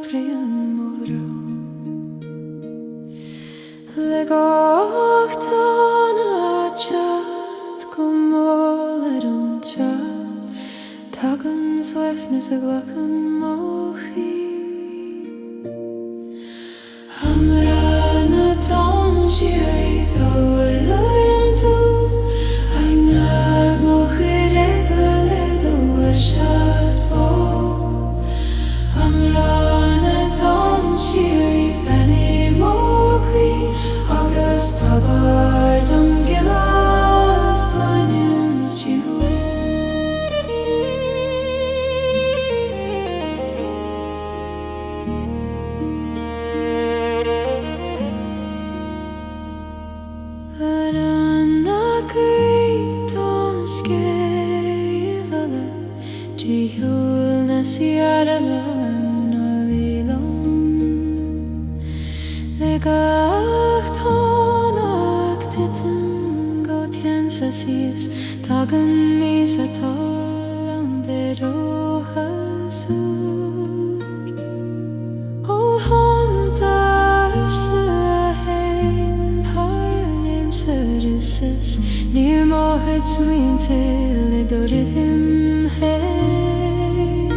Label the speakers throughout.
Speaker 1: crean moro le ngaoth na chat gomol tra tugann swiftness a glachan mochi Amhrán na dTonn Síoraí toilean tú Aonair Machairí le shut Amhrán na dTonn Síoraí fanny mocrí agus tabar dom gilead flainin Ciúin Aran na dTonn Scail Díhúil na Síoraí na bhíleán le gach Thiteann ach Thiteann go teann sa síos tugann níos atá an dead ó hasúr ó Aontaithe sa hain Thar nimsa risis níor máthid Ciúin til I dóirid him hain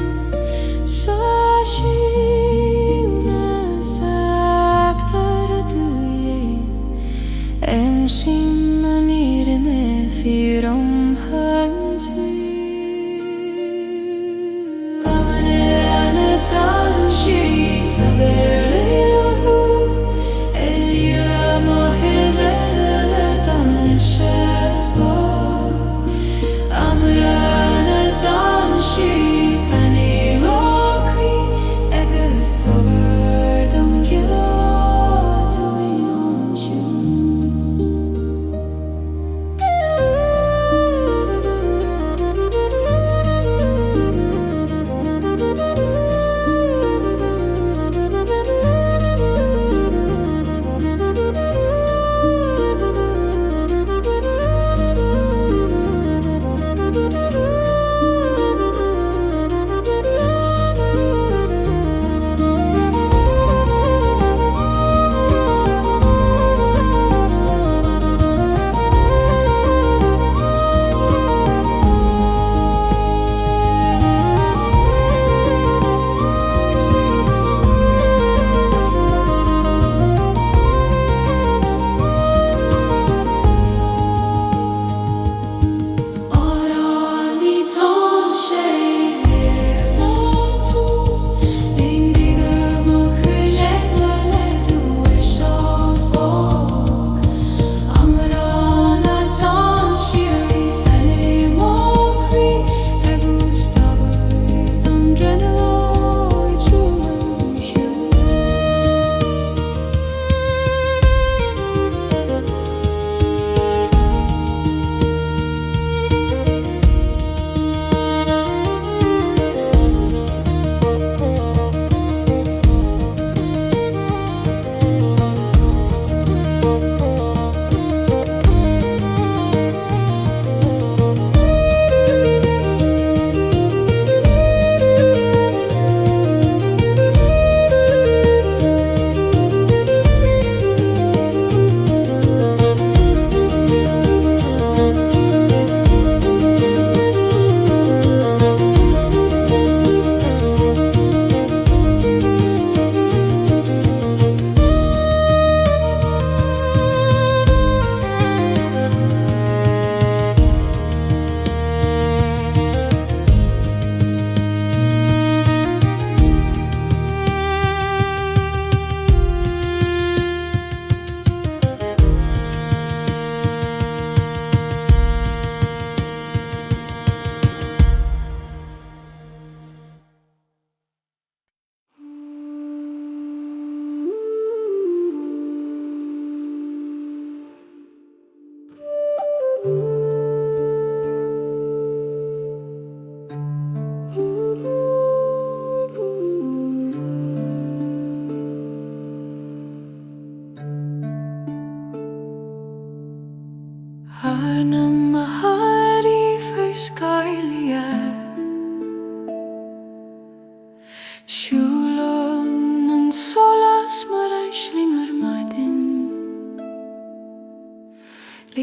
Speaker 1: sa Síoin tar a dúie sin an írin fír hantú Aonair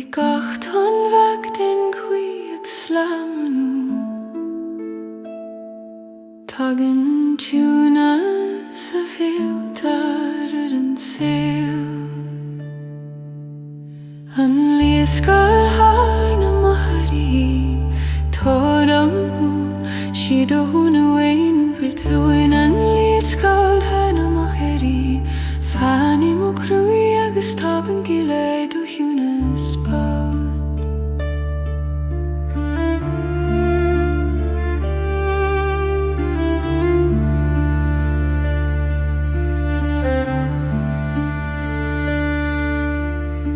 Speaker 1: gaoth an bheag den Chroí ag slamnú tugann túna sa bhéaltar ar an saol an Liathscáil Thar na Machairí tóir amú siad ó húna bhain bhríothlúin an Liathscáil Thar na Machairí fanim ó Chroí agus hAbhann do hiúna spád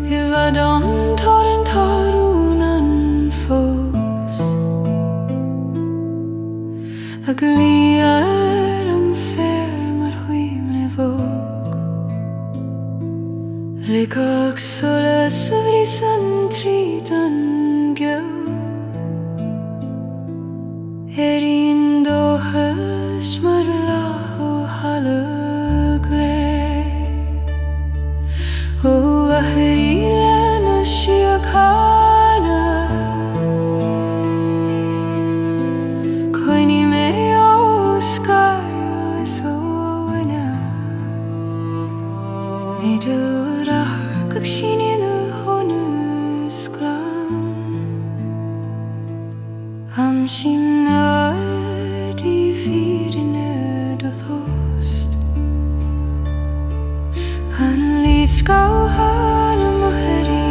Speaker 1: Bhd an tar an tarún an fós ag líar an fear mar chuim le bhóg le gach sólás a bhrís an tríd an ngaoth éiríonn dóchas mar láth ó hallag leis ó Machairí lena Síoraí Coinní mé Aonair is Aonair mé dúr a thar síine go honús glán am sin náidí fírinne do thóst an Liathscáil Thar na Machairí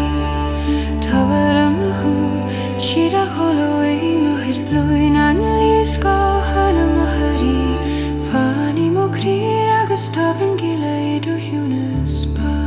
Speaker 1: tabhair amú siad a chollóidh muir blúin an Liathscáil Thar na Machairí fanim ó Chroí agus hAbhann do hiúna spád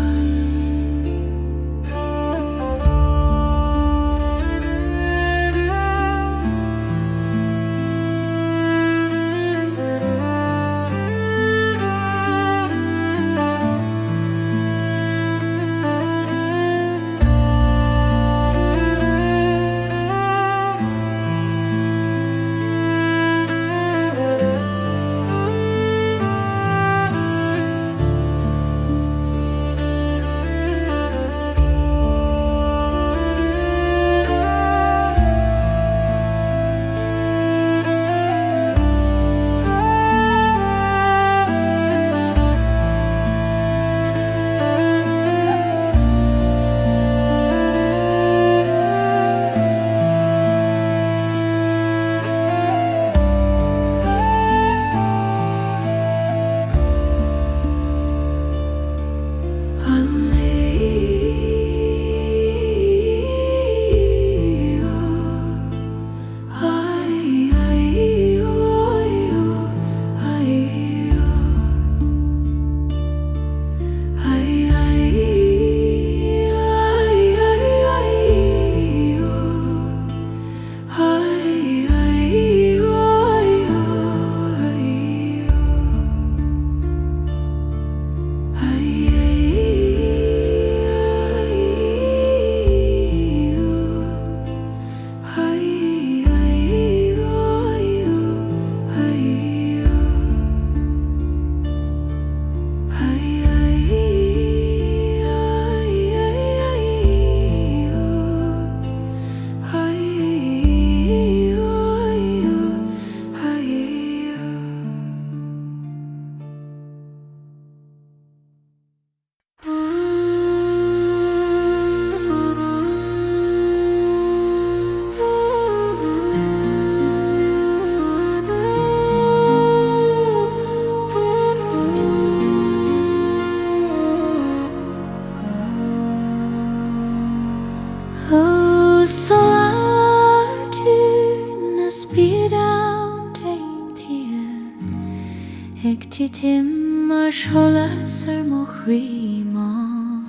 Speaker 1: Ag Immerse sólás ar mo Chroí má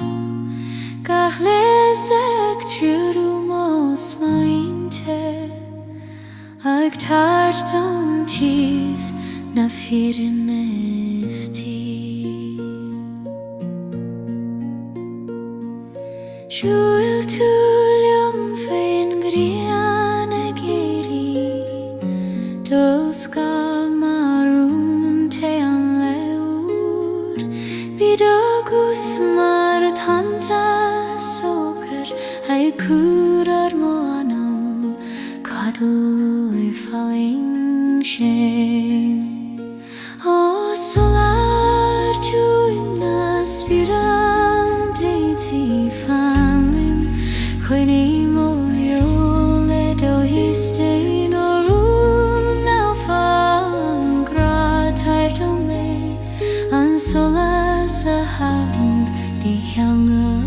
Speaker 1: gach leis ag triúdú mo smaointe ag tart don tíos na fírin is tí Siúil tú liom féin grian ag Éire dos gal marún Thiteann leúr bíd ó Guth mar a tanta sócar ag cúrar mánam cadú I falling shame. O solar tugann na Spiorad Thiteann Faoin Chroí mo le do Éist sólás hAbhann Ceangal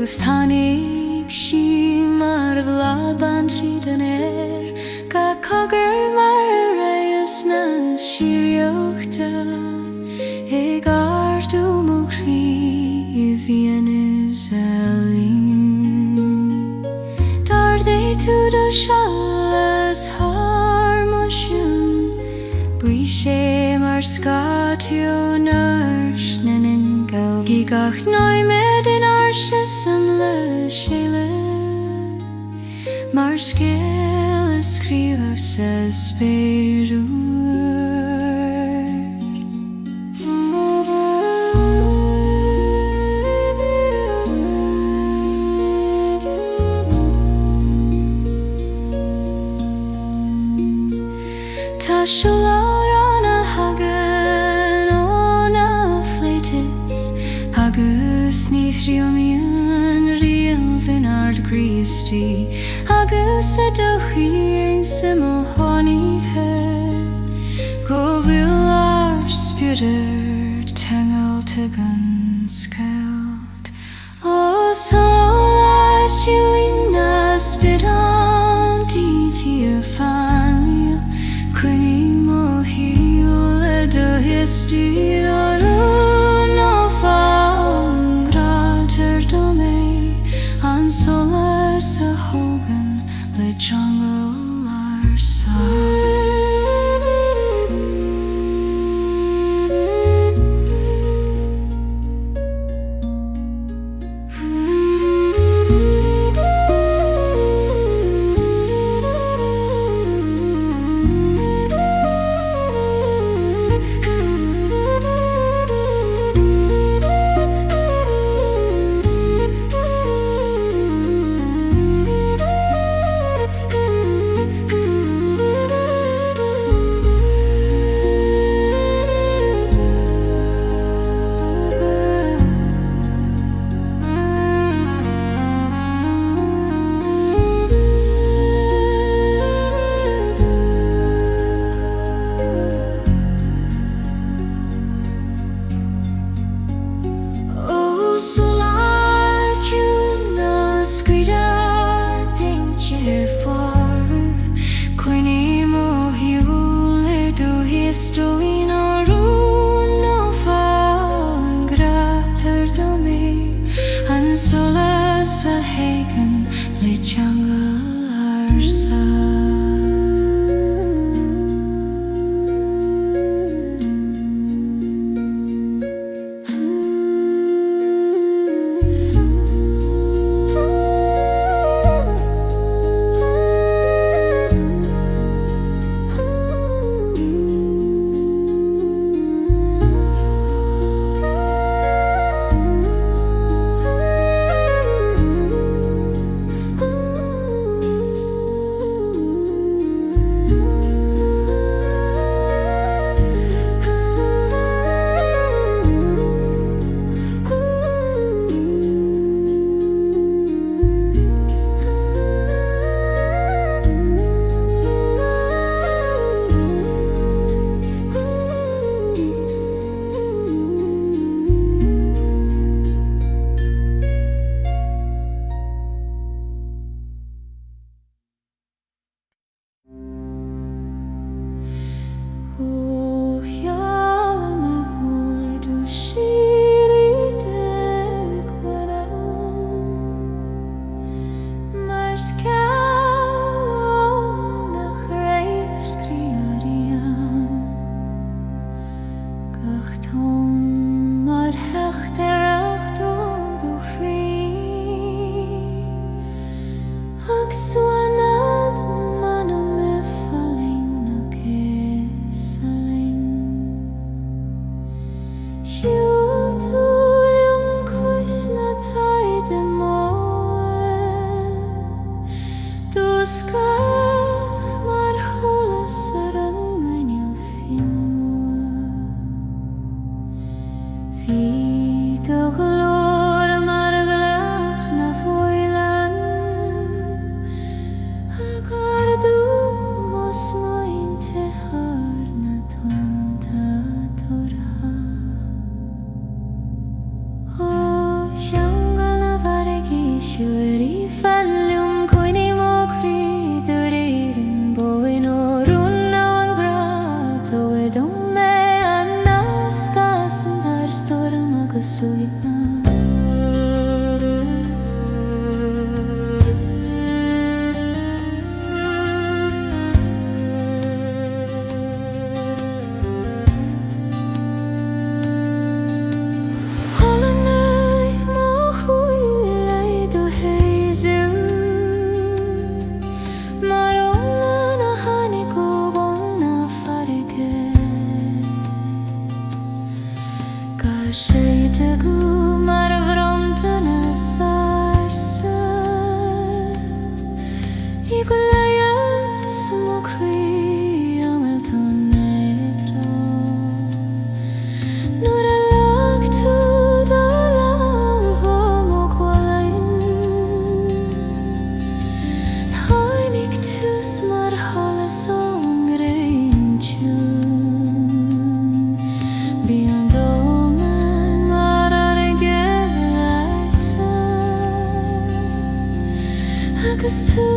Speaker 1: agus tháinig sí mar bhlád ban tríd an Éire ga cogur mar réas na síoreachta ag ardú mo Chroí I bhíonn is Dar tú do sealas Thar mo sin brí sé mar scáitiú nars na ngaoth I gach náimid in Immerse san leis mar scéal scríomhar sa Spiorad. Tá Soláthar hagan óna phléitis agus ní thriomíonn riamh ard Christi agus a do chuir sa mo Aonaithe go bhfuil ar Spiorad Ceangailte gan scailt. O solar Ciúin na Spiorad Thiteann Faoin Chroí mo le do Éist sólás hAbhann le Ceangal mo Chroí amilton Éire nuair a leag tú dá lámha mo gháin tháinig tús mar sholas ón gréim Ciúin bí an dómhain mar ar an Gaeilge agus tú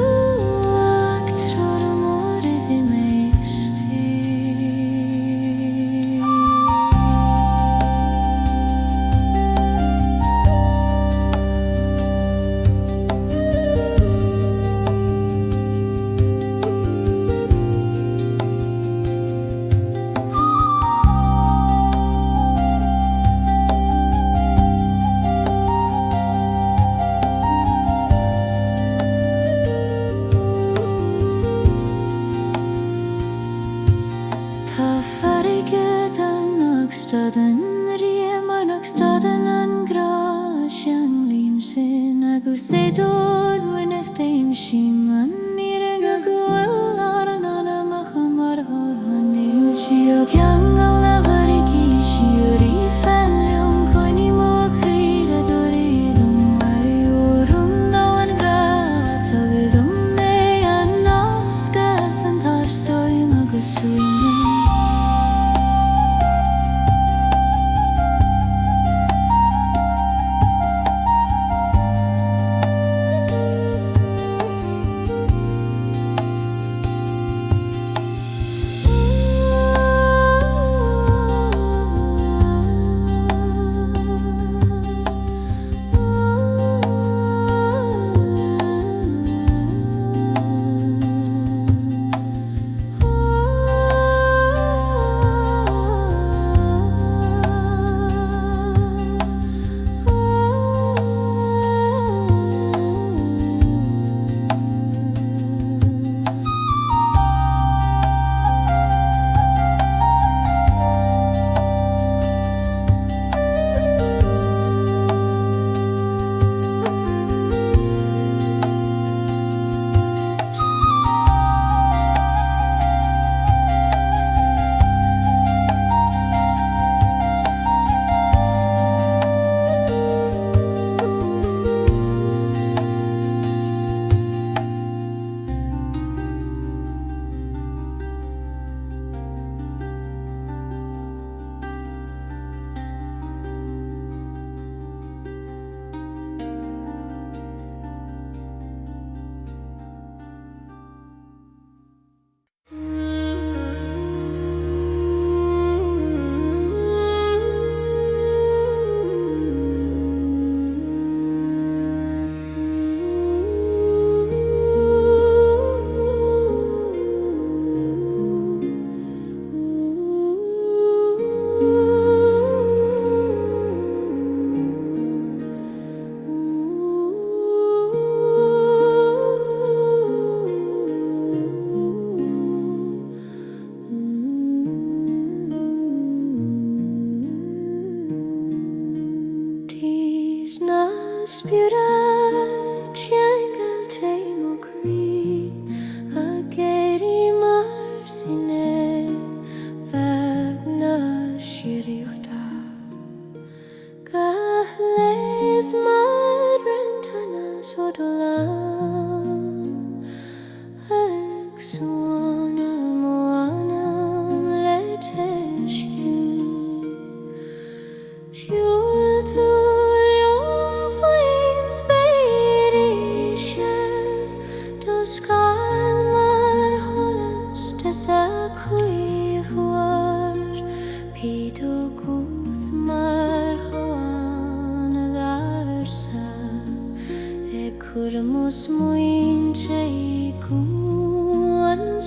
Speaker 1: ag trár amor iddym Éist. Tá bhFarraigí den ag stadan riam ag stadan an gra Ceanglín sin agus é dór winach daim síman níor go bhfuil ar an anamach mar haniu Sio Ceangal na bhFarraigí Síoraí feilliom coinní mo Chroí a dorídum ai orm dá an gra tá bidum é an nascas an Thar stoim agus Suanadh. Spiorad Ceangailte mo Chroí ag Éire Immerse bheag na Síoraí gach leis mar brentanas ó ag Suanadh mo anam le Ciúin Liathscáil mar sólás sa Chroí huair Pído Guth mar hAbhann Liathscáil e cuirmus muointe I Guth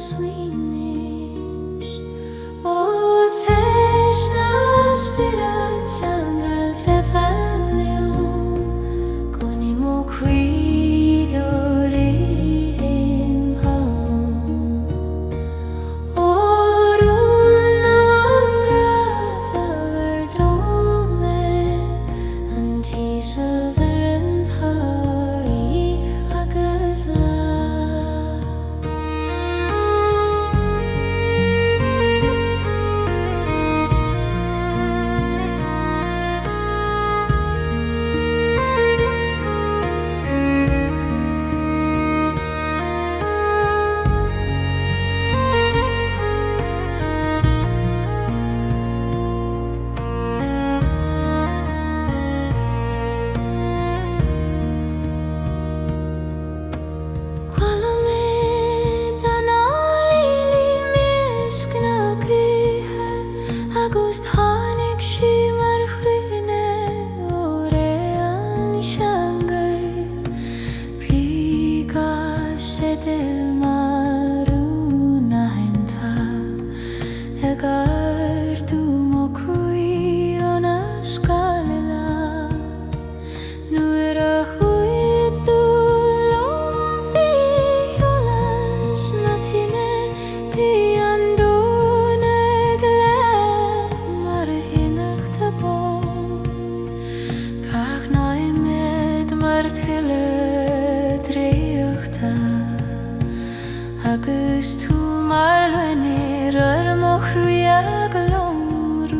Speaker 1: agus tú mar Aonair Machairí glomrú.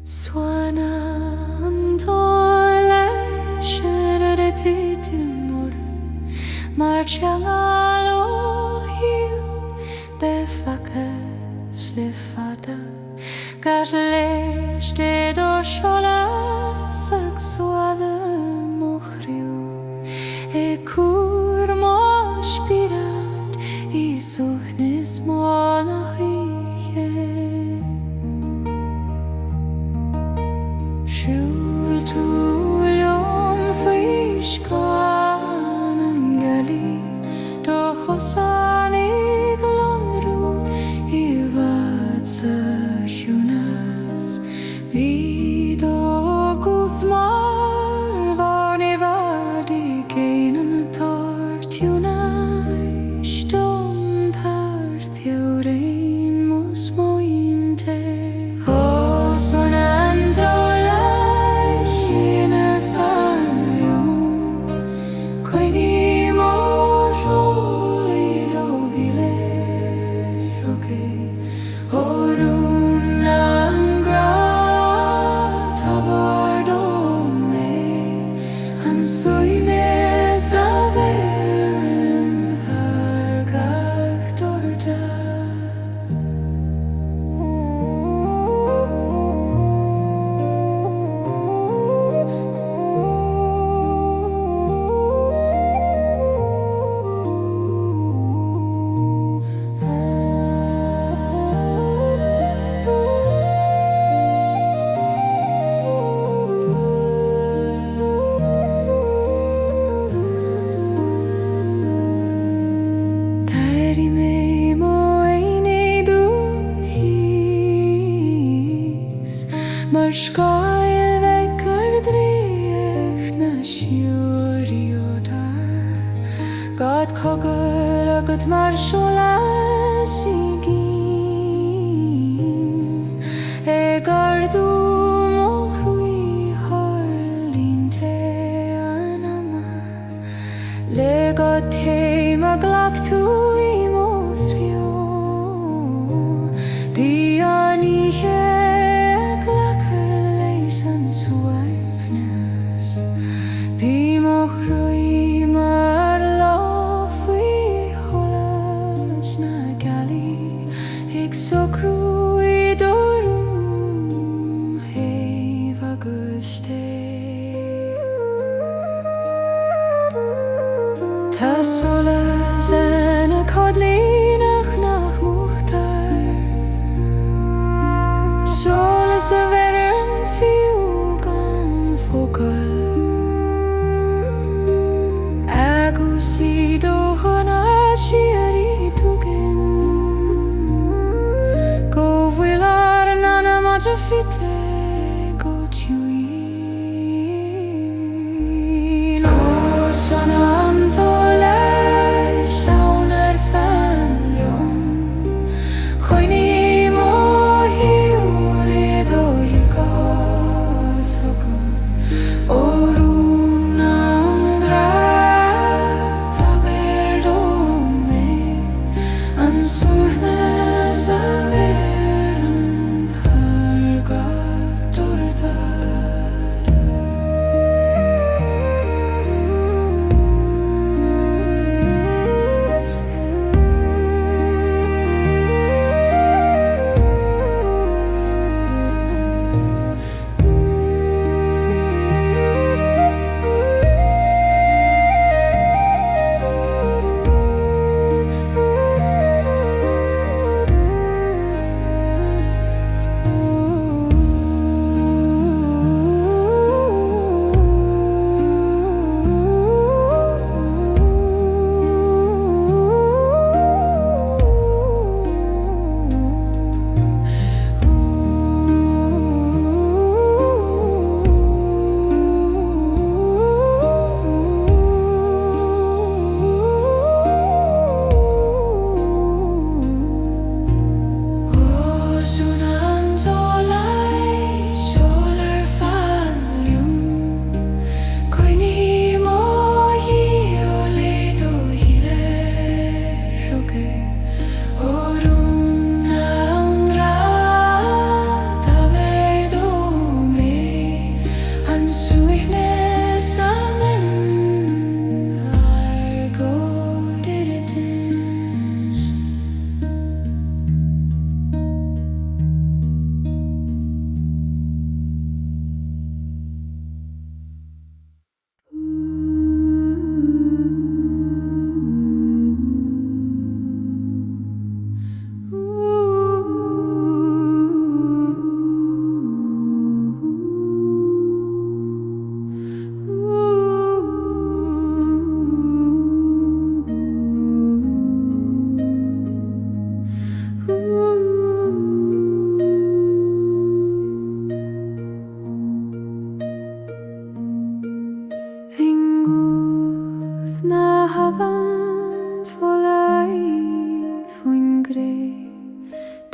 Speaker 1: Suanadh leis mar Ceangal hiú bhFarraigí le fada gas leis tSolais ag Suanadh Machairí cúr má Spiorad I suchnis Machairí siúil tú leom faoi scan an Gaelic do chosan I glomrú I bhfad sa Ciúnas bí do Guth mar bhar I bhfad I géanam Thar tugann dom Thar Thiteann mus mointe Orún an grá Mar skáil vekur dríoch na Síoraí ó Thar Gad cogur agat mar sólás I gcín gardú mo Chroí Thar le God céim a glach tú I mo trio Bí Aontaithe glachar leis an suaimhneas Bí mo Chroí mar lá faoi sólás na Gaelic ag socrú I dorún héamh agus tSolais ina codlínach nach muachtar Sólás a bheireann fiú gan focal agus I dTonn Síoraí tugann go bhfuil ar an anna maid a fite go Ciúin ó Suanadh Aonair Faoin Chroí mo hiúil do hiúil orún an ngaoth an suanadh a bheireann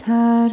Speaker 1: Thar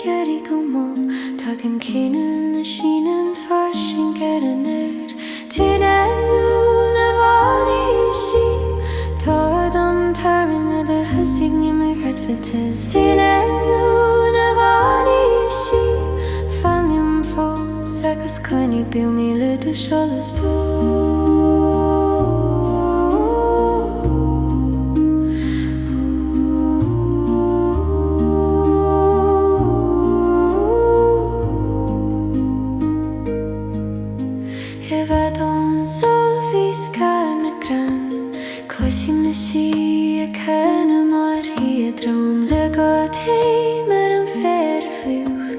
Speaker 1: geri go mo tugann cíneann na síneann farsing ger Aonair Thiteann Faoin Tá don tarna de hasig ní me gradfatas Thiteann Faoin Fannium fós agus cainnig bíu mí le tSolais Cloisim na si a canna mar hi a drom le Guth mar an fer a fluch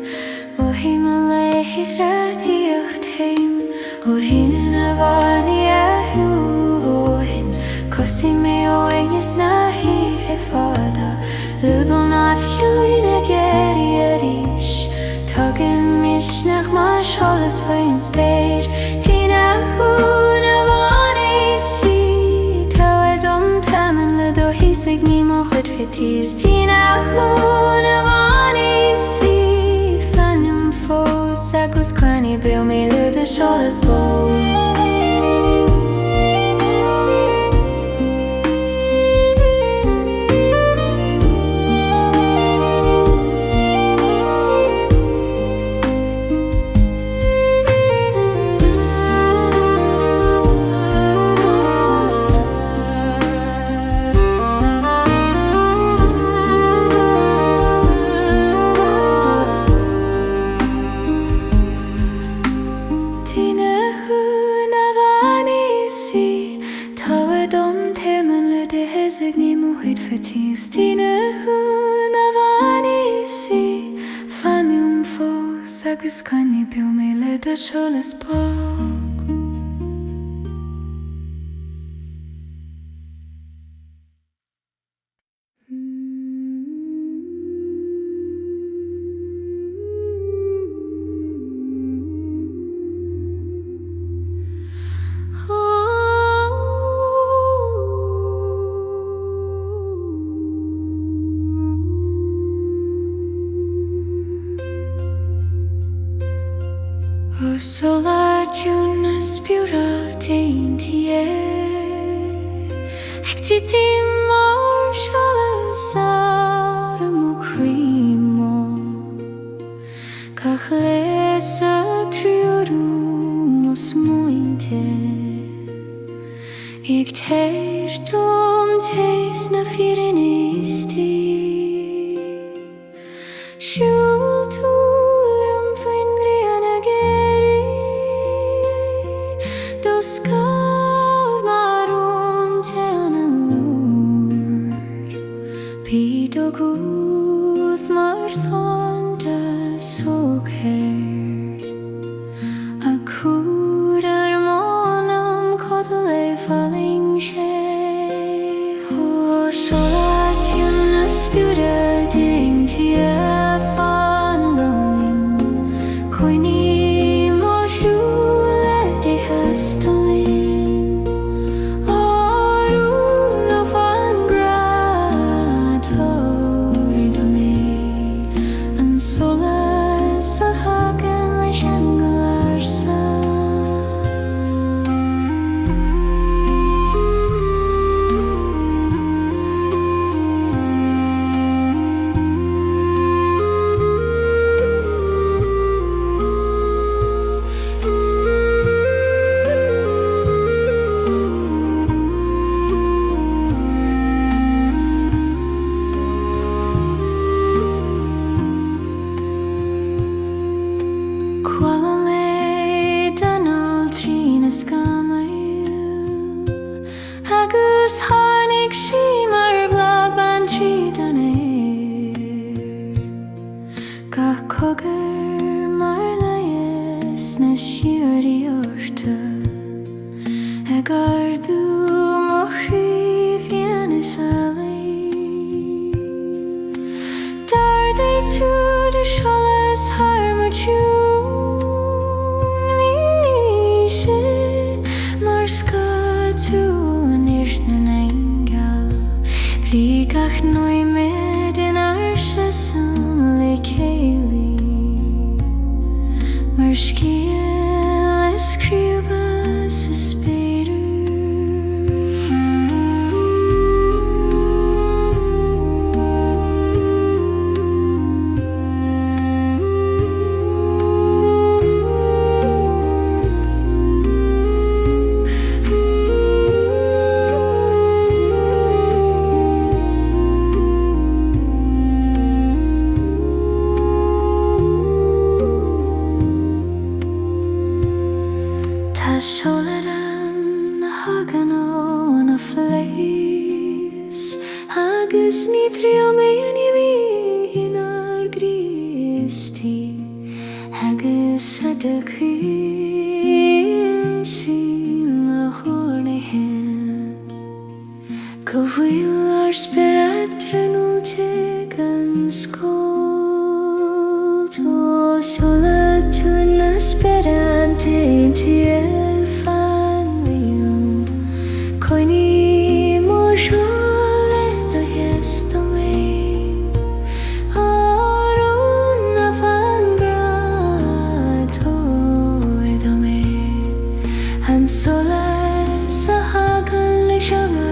Speaker 1: Mo him a leihi gradiacht heim O hinan a vani a huhin Cosim me o engis na hi he fada Ludol nat Ciúin a geri a rish Tugann misnach ma sólás faoin spéir Tina hún a vani si Tamann le do hisig ní mo chud fitíos Thiteann Faoin Fannium fós agus cainnig bíu mí le tSolais Thiteann Faoin Fannium fós agus cainnig bíu mí le tSolais O Soláthar na Spiorad Ag tití mar sólás ar Machairí Gach leis a triorú mo smuointe Ag teir dom teis na fírin Éist Siúil túlim faoin grian a geri Liathscáil mar Aontaithe an lúr Bhí do Guth mar Thar tSolais A cúdar mánam cad le falling sé O Soláthar na Spiorad agus tháinig sí mar bhlog ban tríd an Éire Gach cogair mar leis na Síoraí orta ag ardú Machairí bhíonn is a leis Dar tú tSolais Thar mar Ciúin míse mar scad tú an Éist na Ceangal Brí gach nói mid in Immerse san le céalaí Soláthar na hagan na leis agus ní trio mé ní hinar Éistí agus a Ciúin sí le hórnaithe go bhfuil ar Spiorad trenúte gan scóil tó Soláthar tugann na Spiorad Thiteann Faoin Chroí mór seola do heasta mé Arún na bhFarraigí tóir do mé an sólás a hAbhann leis Ceangal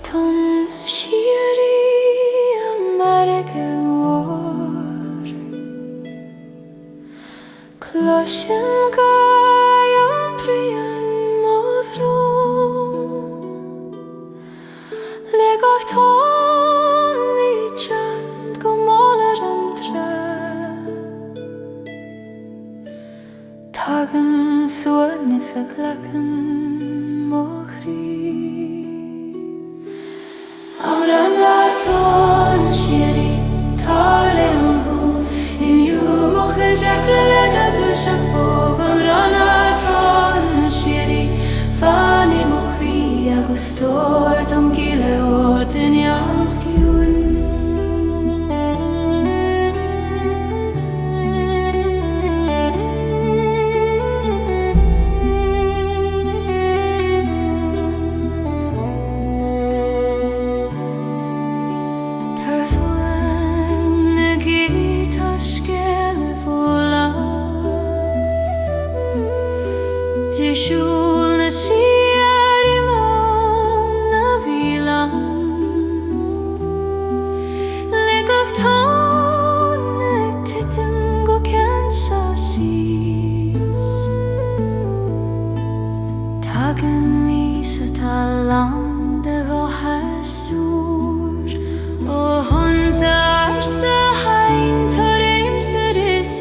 Speaker 1: dTonn Síoraí Immerse Cloisian gaam brian Amhrán le dTonn Thiteann go málar an tugann Suanadh a ghlachan Machairí Amhrán dTonn Síoraí Thar le inniu Machairí Amhrán dTonn Síoraí Faoin Machairí agus tóir dom gile ó duine Ciúin Thar Faoin na Liathscáil Siúil na Síoraí na bhíleán le dTonn ag titim go ceann síos tugann mís atá lán de go hasúr ó thonntar sa hainn tar Immerse is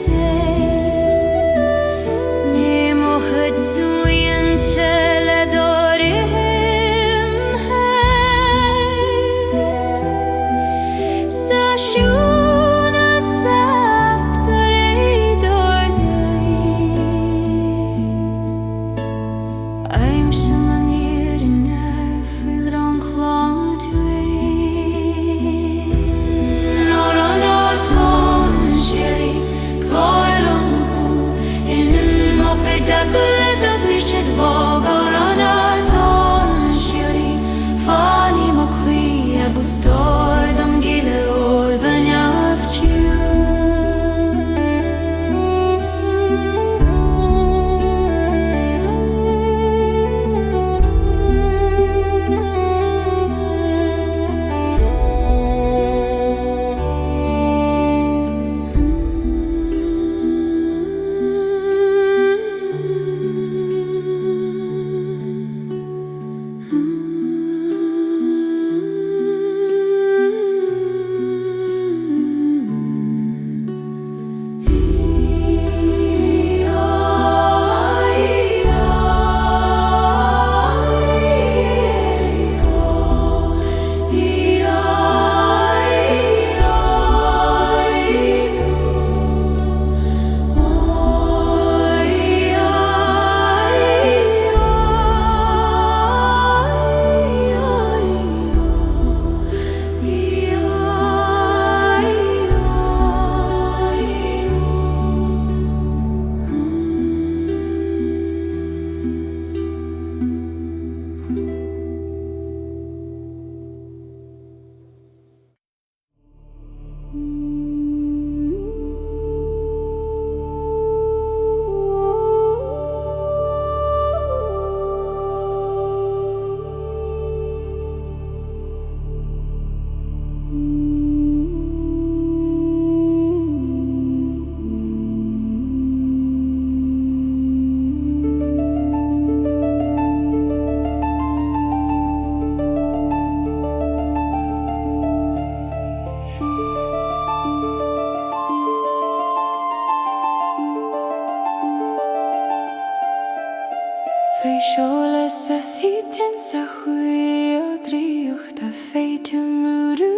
Speaker 1: They sólás a Thiteann sa Chroí o dríocht a féidir múrú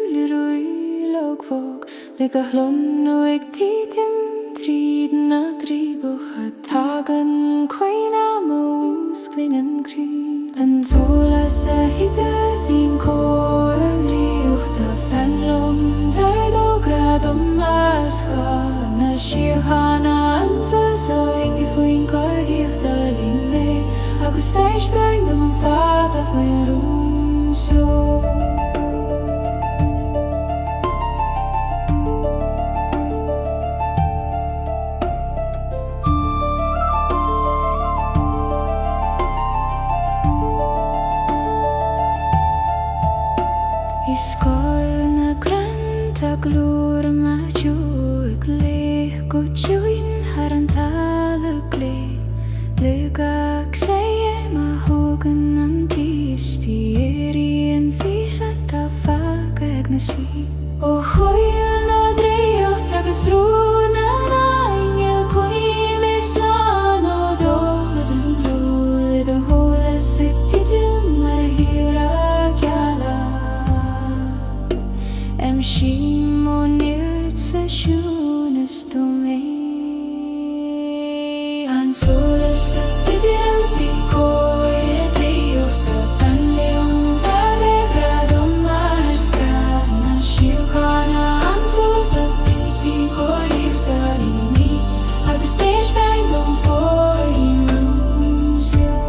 Speaker 1: liúí logfog le go hlun ó ag Thiteann tríd na dríbuch a tugann Chroí am ús glingen crí an sólás a hite Bhín cór a dríocht a fenlum taid ó grad ó masca na Síoraí antas ó ingi faoin cóíocht a lín agus táis beag do man fad a faoin rún seo. Iscoil na grant a glúr ma dúig le go Ciúin har an talag le gach sé ma hogan an tíistí Éire an fís a tá fag ag na sí ó chuil na dríocht agus rún an aingil cuim is lán ó dó agus an túl i do hólas ag Thiteann mar a hir a geala sí mo nírt sa siúnas do mé an sólás a Thiteann bhí cóir a dríocht a fenliom tar le grad ó mar scaf na Síoraí antas a bhí cóiríocht a líní agus téis beag dom faoin rún seo.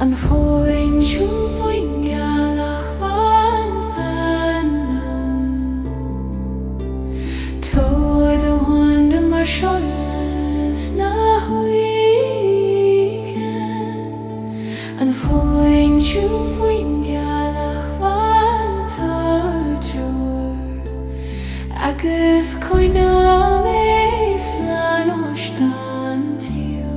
Speaker 1: An Faoin Ciúin Faoin Gaelach bhain fanam Toy the wand mar sólás na huiken An Faoin Ciúin Faoin Gaelach bhain tartúr agus coinam Éist lan ostan tíú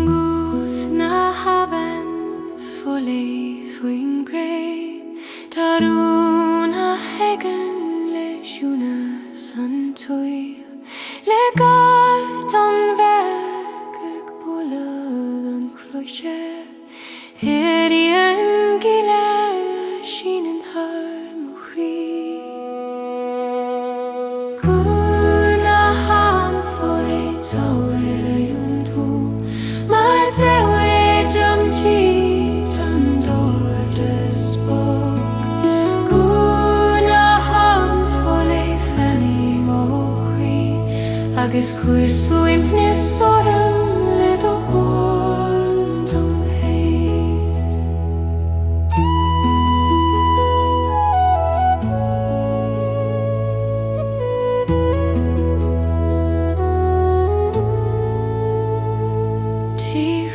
Speaker 1: Guth na hAbhann fully faoin grave Tarún a hegan leisúna san toil Le gaoth an bheag ag bualadh an chloise Thiteann Gaeilge sin an Thar Machairí Guth na hAbhann fully toil le iontú Mar threuir drumtí an dóir de spóg Guth na hAbhann fully fenni Machairí agus cuir suaimhne sodom le do huan dom héir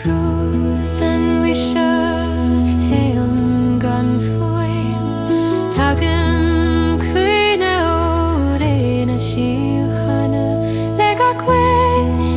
Speaker 1: Ruth an wishath Thiteann gan Faoin Tugann Cuoine ó réna síochanna le ga cuis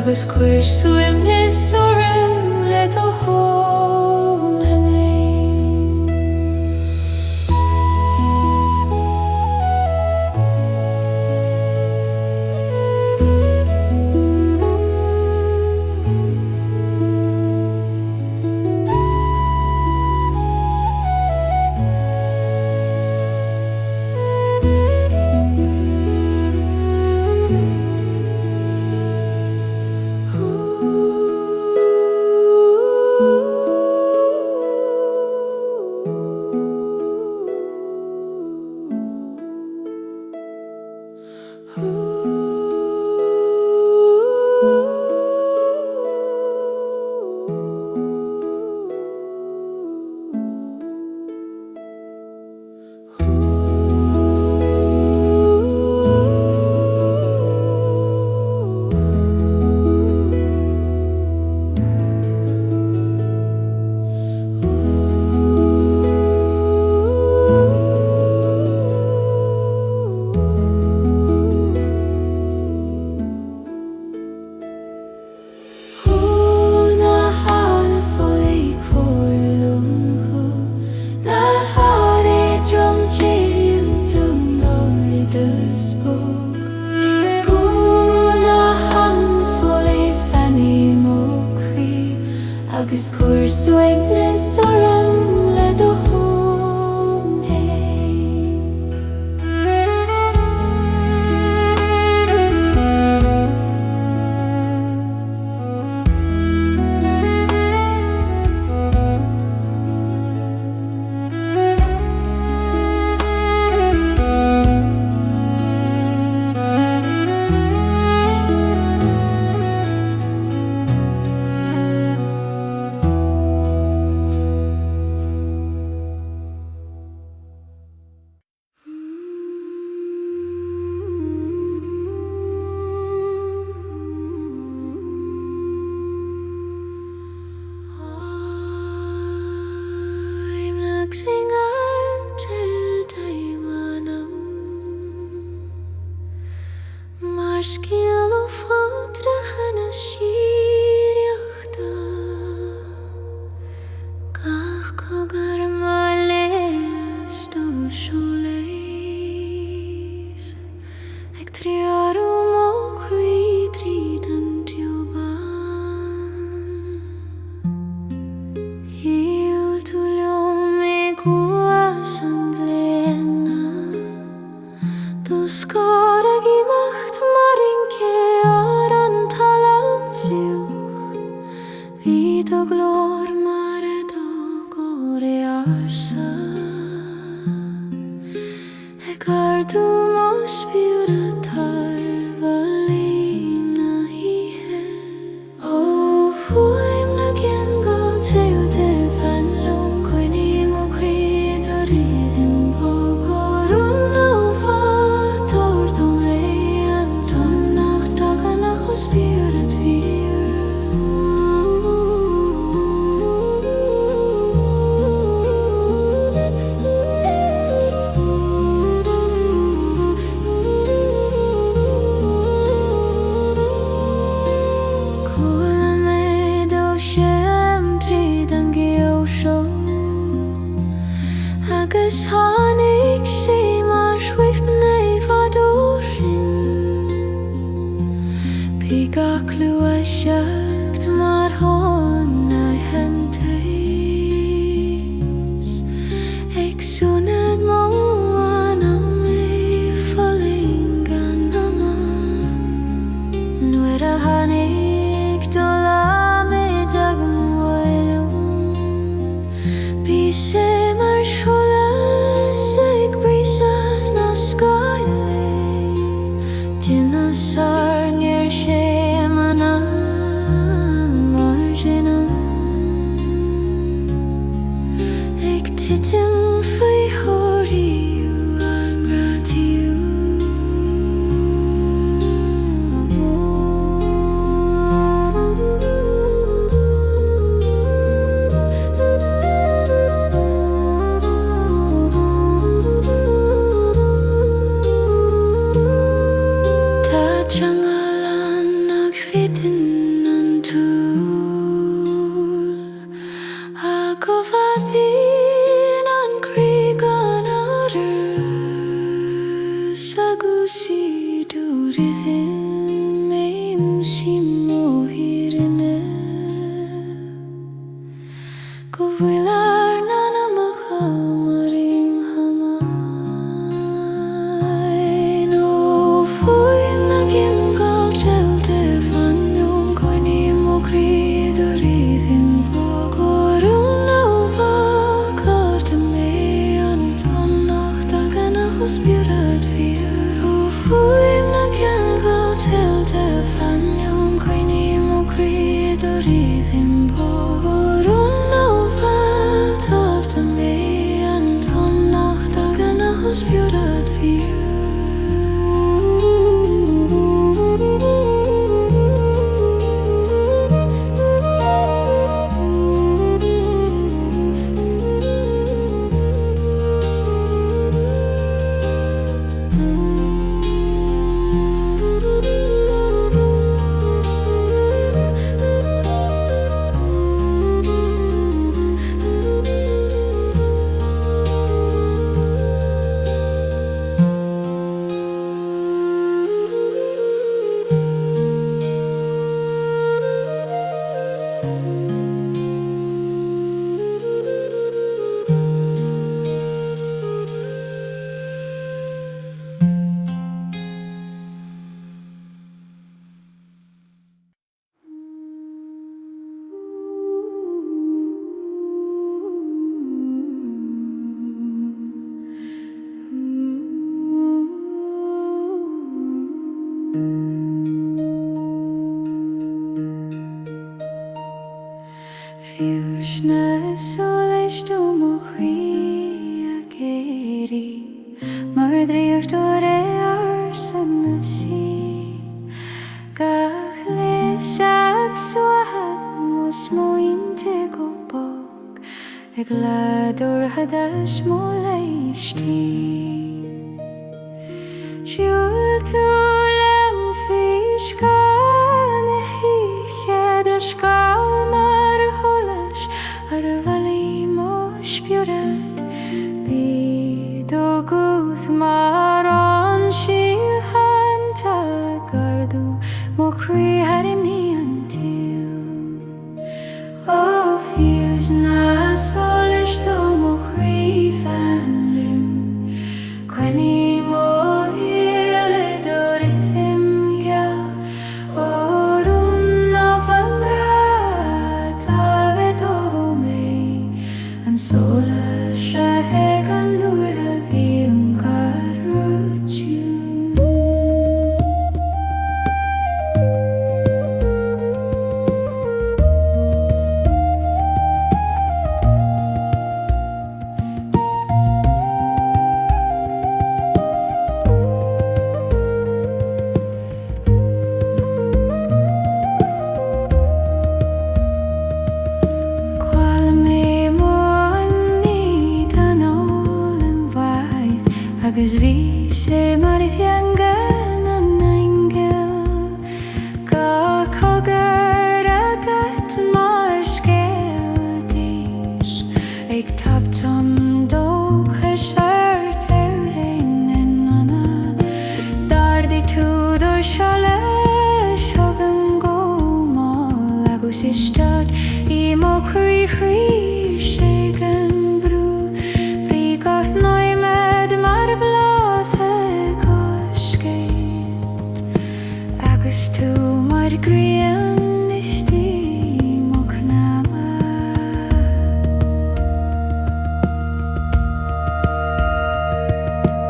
Speaker 1: agus cuir suimnis orm le do hóm hynny. Agus cuir suimnis orm le do hóm Mar scíal ó fódra hana síoreachta gach cogar má leis do sólás ag triarú mó Chroí tríd an tugann Hiúil tú leom me guas an gléna do scóra gimacht mar ince ar an talam fliuch Bhí do glór mar edog o'r Éirse ag ardú mo Spiorad Thar bhalína híthe Ó fuaim na Ceangal tSolais fan lom coinní mo Chroí do ridim bogorún ó fator do mé an tonnach tugann ó Spiorad vír Cúla mé do séam tríd an ngaoth agus tháinig sé mar shuibhne fadó sin Bhí gach lua seacht mar tháina hentais ag Suanadh mó anam é falling gan ama nuair a tháinig dul am é dagam bhailm Bhí sé mar sólás ag bríosadh na skáile Dina sár ngéir sé mana mar dhinam ag titim faoi thóiríú ar ngrátaíú Tá Ceangal an ag fitin Spiorad vir o fuim na Ceangal tilde fannium coinim o creed o rhythm borun o vat me and on nacht agan a Spiorad vir Fiúsna sólás mo Chroí ag Éire mar dríochtúir ar san na sí gach leis ag Suanadh mo smointe go bog ag ládúr hadas mo leistí siúil tú lem fís gan a híchead a scan ar holas ar bhalaí mo Spiorad bíd ó Guth mar an síohann tá gardú mo Chroí harimní an tíl ó fiús na sólais mo Chroí fanlim coinní mo hiile do rhythm orún á bhFarraigí tá me an sólás a hegan nuair a bhíon garútú Quail mé mo anní an ól an bhaid agus bhí sé mar i Ceangal an Ceangal ga cogar agat mar scéal déis ag tSolais dóchas ar thabhrainn in anna dardaigh tú do sólás thugam go máil agus istead í mo Chroí sé gan brú brí gach náimead mar bláth ag oscailt agus tú mar grian istí mo cnama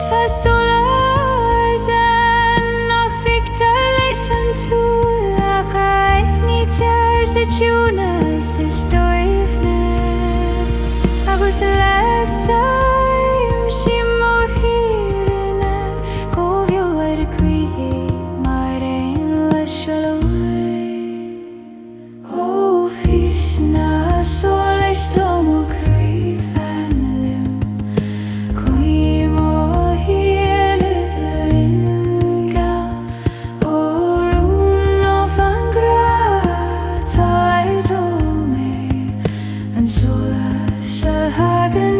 Speaker 1: tSolais nach victor leis an túl ach aithní tear sa Ciúnas is dóibhne agus leatsaim sí mo hírinne go bheo ar a Chroí mar aon leis ó fís na sólais mo Chroí fanlim coinní mo hiile do Ceangal orún á bhFarraigí tá me an sólás a hagan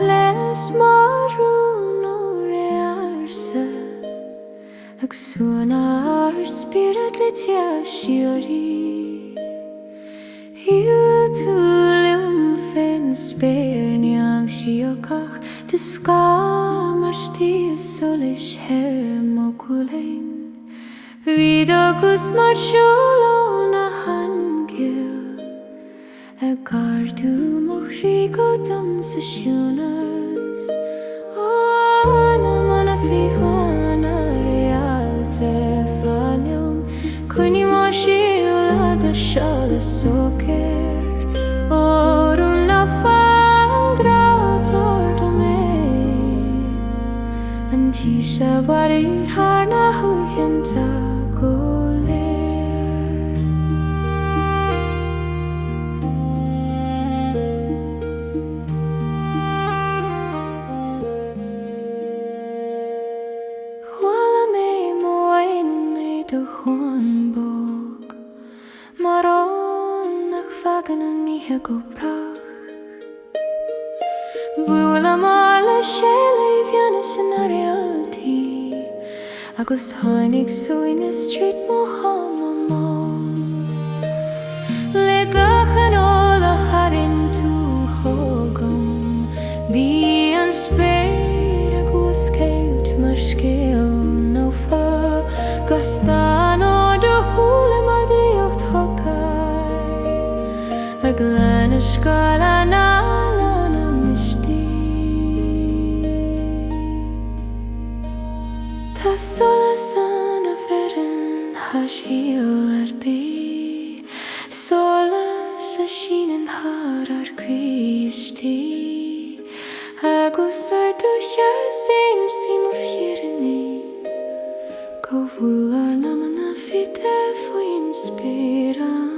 Speaker 1: les marún or Éirse ag Suanadh Spiorad le Síoraí Hiúil tú liom féin spéirniam siocach dScáil mar tSolais mo gúlainn Bhí agus mar siúlón a hangil a gardú Machairí go dom sa siúnas Ána mana fiúin a Réaltaithe Faoin Cuine mar Síoraí a sólás sócéir Orún na ngaoth An tSolais warí Thar na tugann go brach Bhuaile mar le bheannas in a réaltaí agus tháinig Ciúin Street mo Le gachan óla harin tú thógam Bí an spéir a Guth mar scéal nó fa Gastán ó do thúla mar dríocht thocar a Liathscáil a na mistí tSolais an a bheran hasíal bí Sólás a sin Thar Christí agus tú sim mo fiarní go bhfuil na mana Thiteann Faoin Spiorad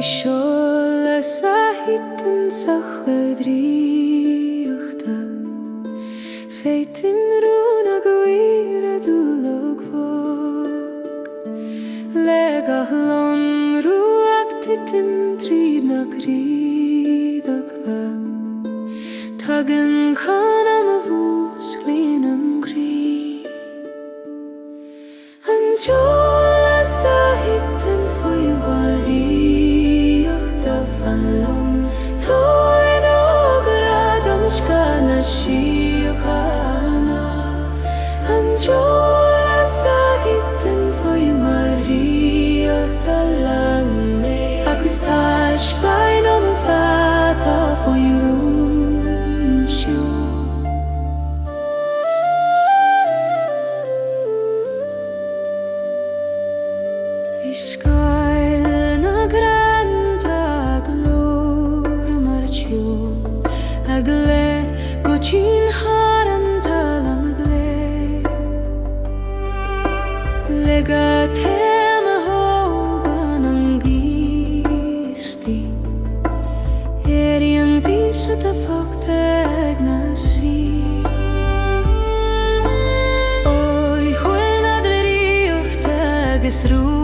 Speaker 1: Sólás a Thiteann sa chladríochta Féitim a go Éire dúlog fóg Le gachlón ag Thiteann tríd na crídach ba Tugann can am a bhús glín an crí An Sólás a Thiteann Faoin An lom tóir dógra jola sa Thiteann Faoin maríocht a lamé agus táis bain am fata Faoin rún seo. Liathscáil na granda glór mar teo ag le go tín haranta am gle le ga téma hAbhann an gístí Éire an vísa a fogta ag na sí Oi chuil na draíochta agus rú